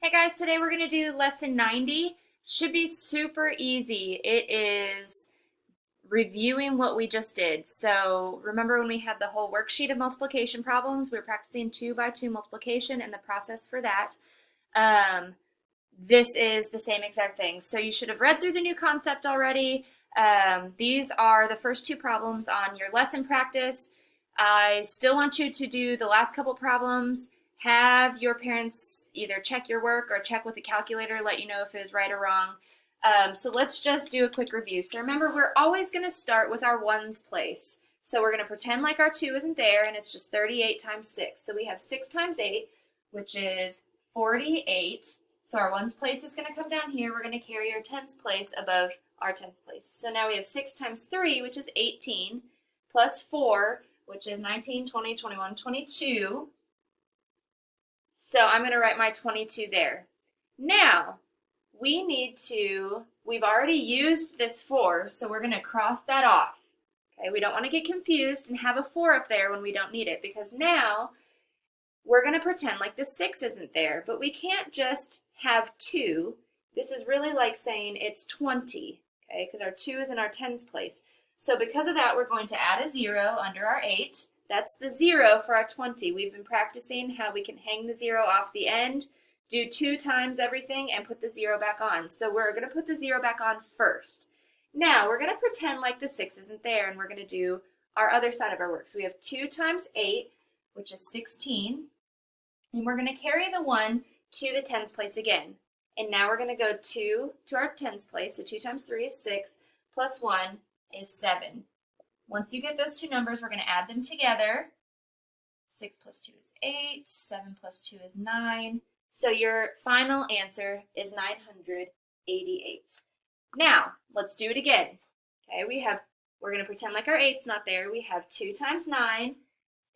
Hey guys, today we're going to do lesson 90. Should be super easy. It is reviewing what we just did. So remember when we had the whole worksheet of multiplication problems, we were practicing 2 by 2 multiplication and the process for that. This is the same exact thing. So you should have read through the new concept already. These are the first two problems on your lesson practice. I still want you to do the last couple problems. Have your parents either check your work or check with a calculator, let you know if it was right or wrong. So let's just do a quick review. So remember, we're always going to start with our ones place. So we're going to pretend like our 2 isn't there, and it's just 38 times 6. So we have 6 times 8, which is 48. So our ones place is going to come down here. We're going to carry our tens place above our tens place. So now we have 6 times 3, which is 18, plus 4, which is 19, 20, 21, 22. So I'm going to write my 22 there. Now, we've already used this 4, so we're going to cross that off. Okay, we don't want to get confused and have a 4 up there when we don't need it, because now we're going to pretend like the 6 isn't there, but we can't just have 2. This is really like saying it's 20, okay, because our 2 is in our tens place. So because of that, we're going to add a 0 under our 8. That's the 0 for our 20. We've been practicing how we can hang the 0 off the end, do 2 times everything, and put the 0 back on. So we're going to put the 0 back on first. Now we're going to pretend like the 6 isn't there, and we're going to do our other side of our work. So we have 2 times 8, which is 16. And we're going to carry the 1 to the tens place again. And now we're going to go 2 to our tens place. So 2 times 3 is 6, plus 1 is 7. Once you get those two numbers, we're going to add them together. 6 plus 2 is 8. 7 plus 2 is 9. So your final answer is 988. Now, let's do it again. Okay, we're going to pretend like our 8's not there. We have 2 times 9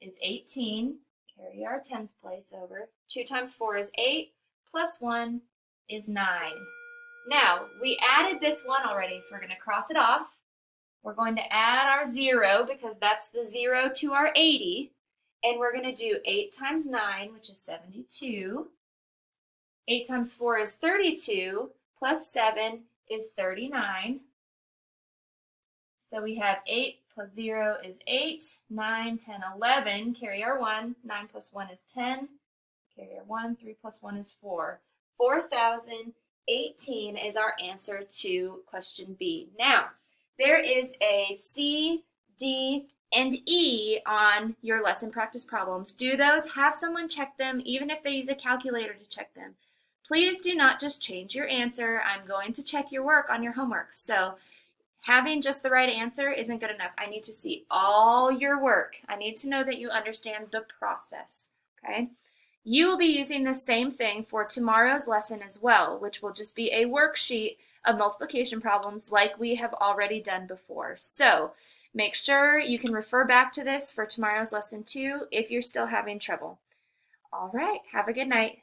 is 18. Carry our tens place over. 2 times 4 is 8, plus 1 is 9. Now, we added this 1 already, so we're going to cross it off. We're going to add our 0 because that's the 0 to our 80. And we're going to do 8 times 9, which is 72. 8 times 4 is 32, plus 7 is 39. So we have 8 plus 0 is 8, 9, 10, 11. Carry our 1. 9 plus 1 is 10. Carry our 1. 3 plus 1 is 4. 4,018 is our answer to question B. Now, there is a C, D, and E on your lesson practice problems. Do those. Have someone check them, even if they use a calculator to check them. Please do not just change your answer. I'm going to check your work on your homework. So having just the right answer isn't good enough. I need to see all your work. I need to know that you understand the process, okay? You will be using the same thing for tomorrow's lesson as well, which will just be a worksheet of multiplication problems like we have already done before. So make sure you can refer back to this for tomorrow's lesson too if you're still having trouble. All right, have a good night.